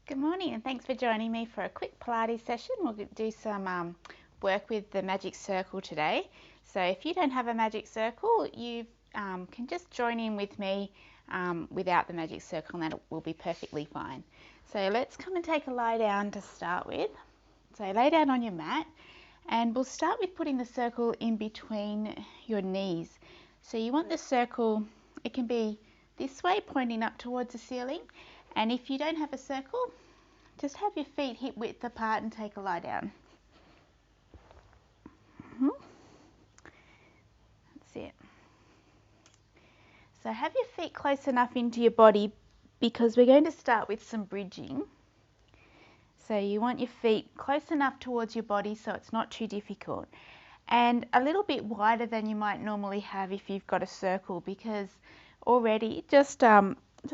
Good morning and thanks for joining me for a quick Pilates session. We'll do some work with the magic circle today. So if you don't have a magic circle, you can just join in with me without the magic circle and that will be perfectly fine. So let's come and take a lie down to start with. So lay down on your mat and we'll start with putting the circle in between your knees. So you want the circle, it can be this way pointing up towards the ceiling. And if you don't have a circle, just have your feet hip width apart and take a lie down. That's it. So have your feet close enough into your body because we're going to start with some bridging. So you want your feet close enough towards your body so it's not too difficult. And a little bit wider than you might normally have if you've got a circle, because already just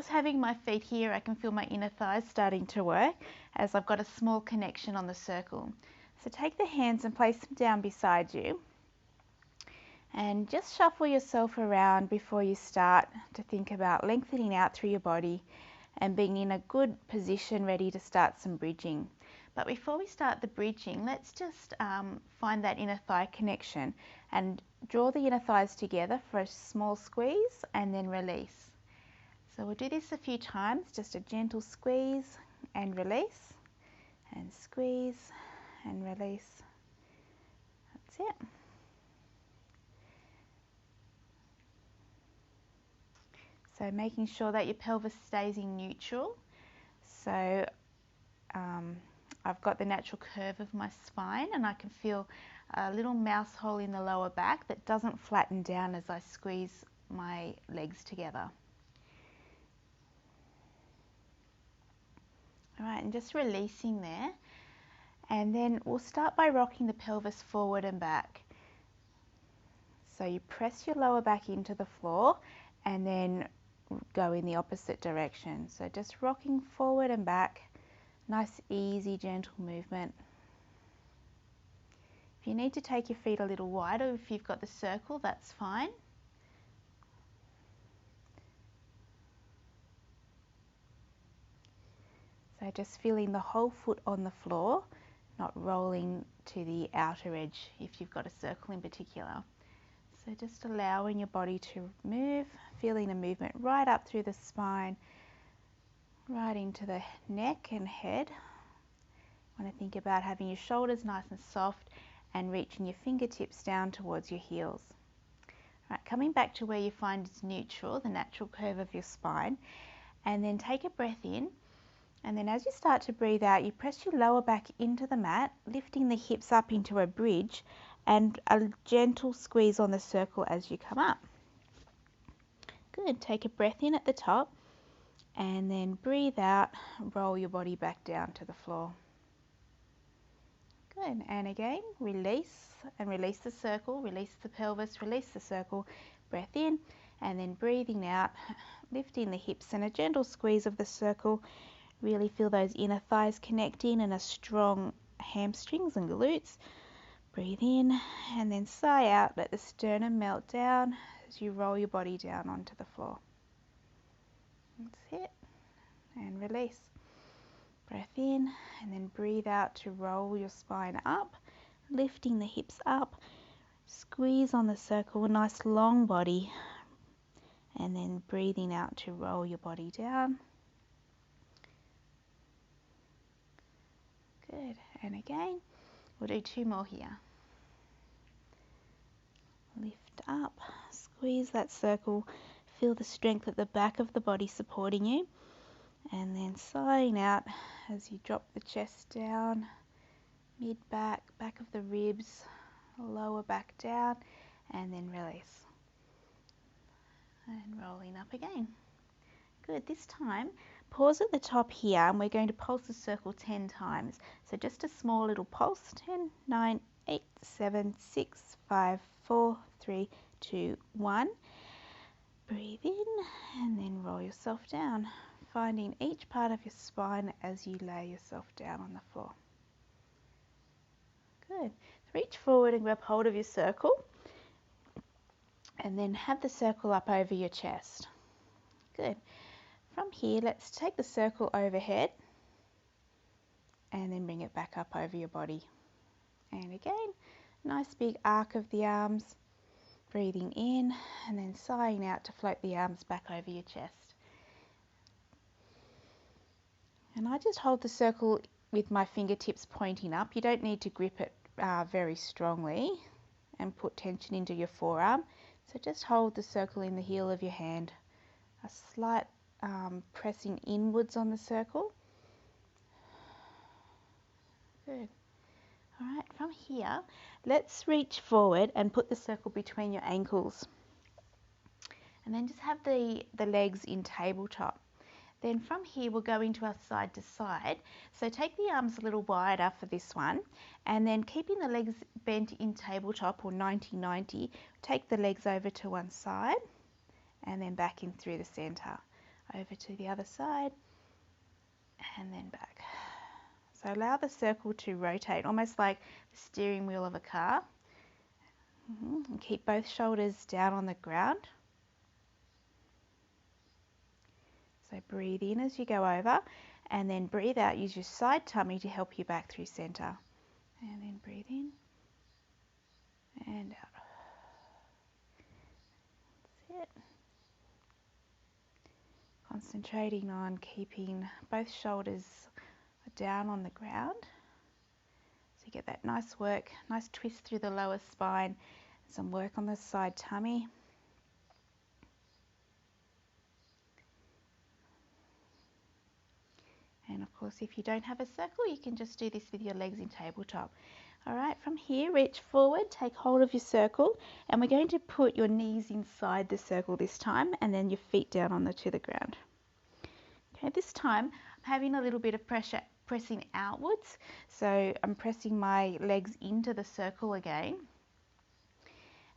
having my feet here, I can feel my inner thighs starting to work as I've got a small connection on the circle. So take the hands and place them down beside you and just shuffle yourself around before you start to think about lengthening out through your body and being in a good position ready to start some bridging. But before we start the bridging, let's just find that inner thigh connection and draw the inner thighs together for a small squeeze and then release. So we'll do this a few times, just a gentle squeeze and release, and squeeze and release. That's it. So making sure that your pelvis stays in neutral. So I've got the natural curve of my spine and I can feel a little mouse hole in the lower back that doesn't flatten down as I squeeze my legs together. All right, and just releasing there. And then we'll start by rocking the pelvis forward and back. So you press your lower back into the floor and then go in the opposite direction. So just rocking forward and back, nice, easy, gentle movement. If you need to take your feet a little wider, if you've got the circle, that's fine. So just feeling the whole foot on the floor, not rolling to the outer edge if you've got a circle in particular. So just allowing your body to move, feeling the movement right up through the spine, right into the neck and head. You want to think about having your shoulders nice and soft and reaching your fingertips down towards your heels. Right, coming back to where you find it's neutral, the natural curve of your spine, and then take a breath in. And then as you start to breathe out, you press your lower back into the mat, lifting the hips up into a bridge and a gentle squeeze on the circle as you come up. Good. Take a breath in at the top and then breathe out, roll your body back down to the floor. Good. And again, release and release the circle, release the pelvis, release the circle, breath in and then breathing out, lifting the hips and a gentle squeeze of the circle. Really feel those inner thighs connecting and a strong hamstrings and glutes. Breathe in and then sigh out. Let the sternum melt down as you roll your body down onto the floor. That's it. And release. Breath in and then breathe out to roll your spine up, lifting the hips up. Squeeze on the circle, a nice long body. And then breathing out to roll your body down. Good. And again, we'll do two more here. Lift up, squeeze that circle, feel the strength at the back of the body supporting you, and then sighing out as you drop the chest down, mid-back, back of the ribs, lower back down, and then release. And rolling up again. Good. This time, pause at the top here and we're going to pulse the circle 10 times. So just a small little pulse. 10, 9, 8, 7, 6, 5, 4, 3, 2, 1. Breathe in and then roll yourself down, finding each part of your spine as you lay yourself down on the floor. Good. Reach forward and grab hold of your circle and then have the circle up over your chest. Good. From here, let's take the circle overhead and then bring it back up over your body. And again, nice big arc of the arms, breathing in and then sighing out to float the arms back over your chest. And I just hold the circle with my fingertips pointing up. You don't need to grip it very strongly and put tension into your forearm. So just hold the circle in the heel of your hand. A slight pressing inwards on the circle. Good. All right, from here, let's reach forward and put the circle between your ankles. And then just have the legs in tabletop. Then from here, we'll go into our side to side. So take the arms a little wider for this one, and then keeping the legs bent in tabletop or 90-90, take the legs over to one side and then back in through the center. Over to the other side and then back. So allow the circle to rotate, almost like the steering wheel of a car. And keep both shoulders down on the ground. So breathe in as you go over, and then breathe out. Use your side tummy to help you back through center. And then breathe in and out. That's it. Concentrating on keeping both shoulders down on the ground. So you get that nice work, nice twist through the lower spine, some work on the side tummy. And of course, if you don't have a circle, you can just do this with your legs in tabletop. All right, from here, reach forward, take hold of your circle, and we're going to put your knees inside the circle this time, and then your feet down to the ground. Okay, this time, I'm having a little bit of pressure pressing outwards, so I'm pressing my legs into the circle again.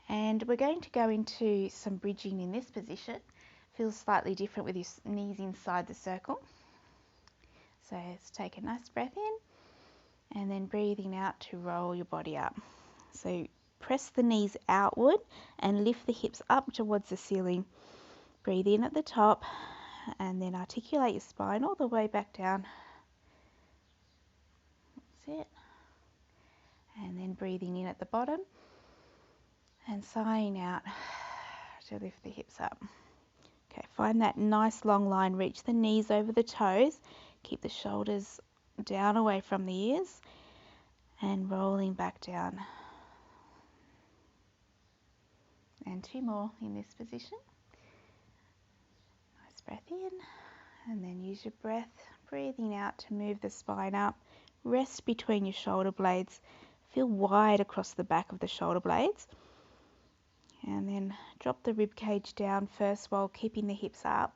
And we're going to go into some bridging in this position. Feels slightly different with your knees inside the circle. So let's take a nice breath in and then breathing out to roll your body up. So press the knees outward and lift the hips up towards the ceiling. Breathe in at the top and then articulate your spine all the way back down. That's it. And then breathing in at the bottom and sighing out to lift the hips up. Okay, find that nice long line. Reach the knees over the toes. Keep the shoulders down away from the ears and rolling back down. And two more in this position. Nice breath in and then use your breath, breathing out to move the spine up. Rest between your shoulder blades. Feel wide across the back of the shoulder blades. And then drop the rib cage down first while keeping the hips up.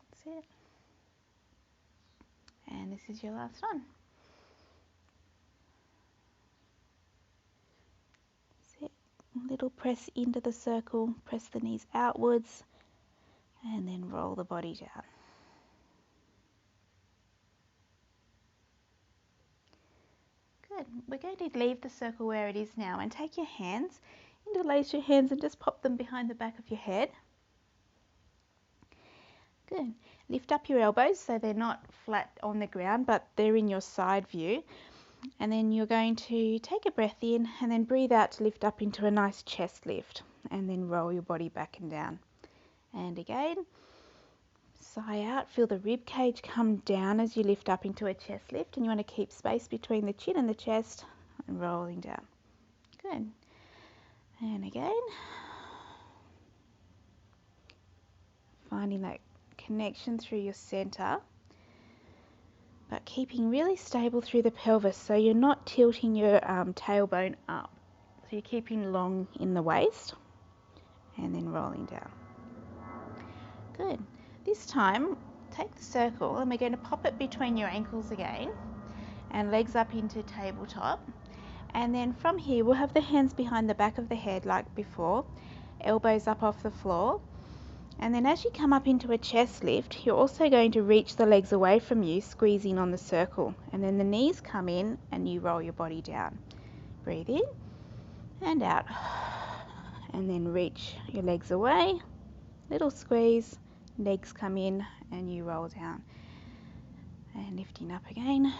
That's it. And this is your last one. That's it. A little press into the circle, press the knees outwards, and then roll the body down. Good. We're going to leave the circle where it is now and take your hands, interlace your hands and just pop them behind the back of your head. Good. Lift up your elbows so they're not flat on the ground, but they're in your side view. And then you're going to take a breath in and then breathe out to lift up into a nice chest lift. And then roll your body back and down. And again, sigh out. Feel the rib cage come down as you lift up into a chest lift. And you want to keep space between the chin and the chest and rolling down. Good. And again, finding that connection through your center, but keeping really stable through the pelvis so you're not tilting your tailbone up. So you're keeping long in the waist and then rolling down. Good. This time, take the circle and we're going to pop it between your ankles again and legs up into tabletop. And then from here, we'll have the hands behind the back of the head like before, elbows up off the floor. And then as you come up into a chest lift, you're also going to reach the legs away from you, squeezing on the circle. And then the knees come in and you roll your body down. Breathe in and out. And then reach your legs away, little squeeze, legs come in and you roll down. And lifting up again.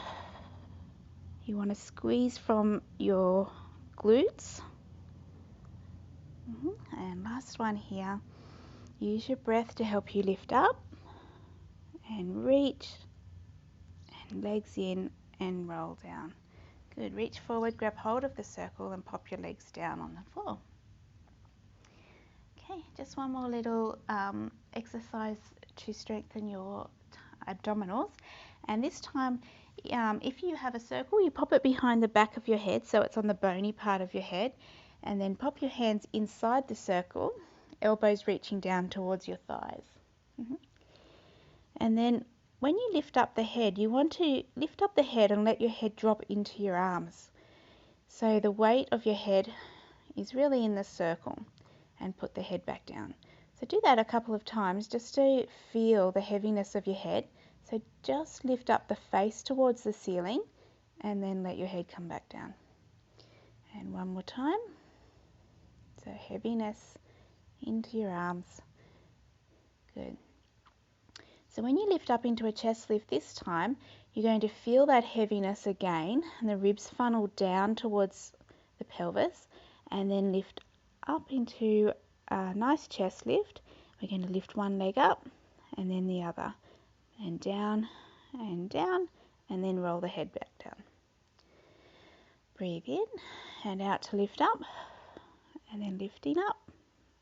You want to squeeze from your glutes. And last one here. Use your breath to help you lift up and reach, and legs in and roll down. Good. Reach forward, grab hold of the circle and pop your legs down on the floor. Okay, just one more little exercise to strengthen your abdominals. And this time, if you have a circle, you pop it behind the back of your head so it's on the bony part of your head. And then pop your hands inside the circle, elbows reaching down towards your thighs. And then when you lift up the head, you want to lift up the head and let your head drop into your arms. So the weight of your head is really in the circle, and put the head back down. So do that a couple of times just to feel the heaviness of your head. So just lift up the face towards the ceiling and then let your head come back down. And one more time. So heaviness into your arms. Good. So when you lift up into a chest lift this time, you're going to feel that heaviness again, and the ribs funnel down towards the pelvis, and then lift up into a nice chest lift. We're going to lift one leg up and then the other, and down, and then roll the head back down. Breathe in and out to lift up, and then lifting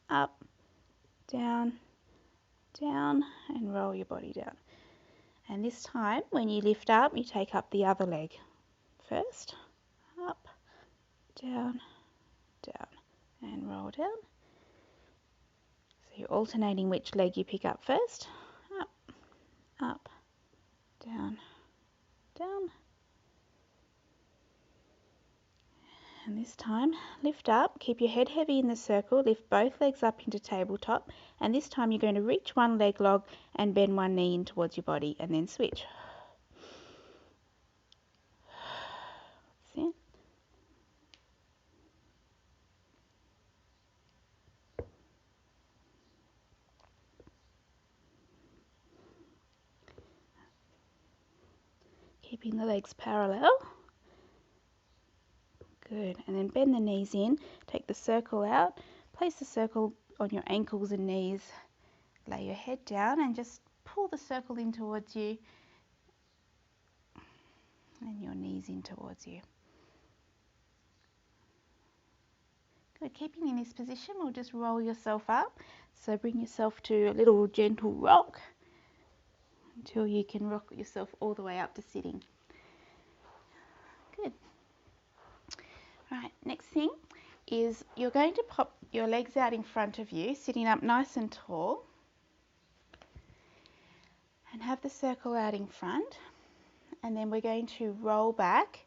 up, down, and roll your body down. And this time, when you lift up, you take up the other leg first, up, down, and roll down. So you're alternating which leg you pick up first, up, down. And this time, lift up, keep your head heavy in the circle, lift both legs up into tabletop, and this time you're going to reach one leg log and bend one knee in towards your body, and then switch. That's it. Keeping the legs parallel. Good. And then bend the knees in, take the circle out, place the circle on your ankles and knees, lay your head down and just pull the circle in towards you and your knees in towards you. Good. Keeping in this position, we'll just roll yourself up. So bring yourself to a little gentle rock until you can rock yourself all the way up to sitting. Good. Right, next thing is you're going to pop your legs out in front of you, sitting up nice and tall, and have the circle out in front, and then we're going to roll back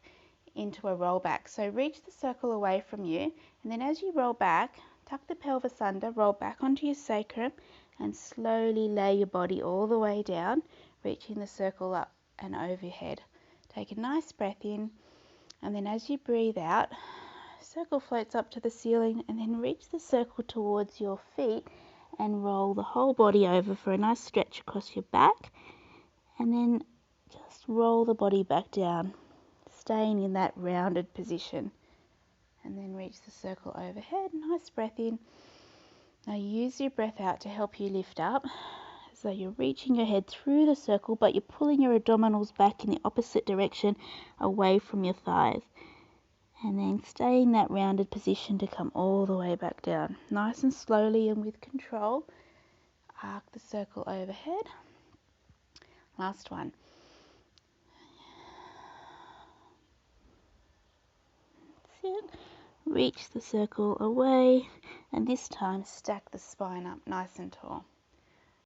into a roll back. So reach the circle away from you, and then as you roll back, tuck the pelvis under, roll back onto your sacrum, and slowly lay your body all the way down, reaching the circle up and overhead. Take a nice breath in, and then as you breathe out, circle floats up to the ceiling, and then reach the circle towards your feet and roll the whole body over for a nice stretch across your back, and then just roll the body back down, staying in that rounded position, and then reach the circle overhead. Nice breath in. Now use your breath out to help you lift up. So you're reaching your head through the circle, but you're pulling your abdominals back in the opposite direction away from your thighs. And then stay in that rounded position to come all the way back down. Nice and slowly and with control, arc the circle overhead. Last one. That's it. Reach the circle away, and this time stack the spine up nice and tall.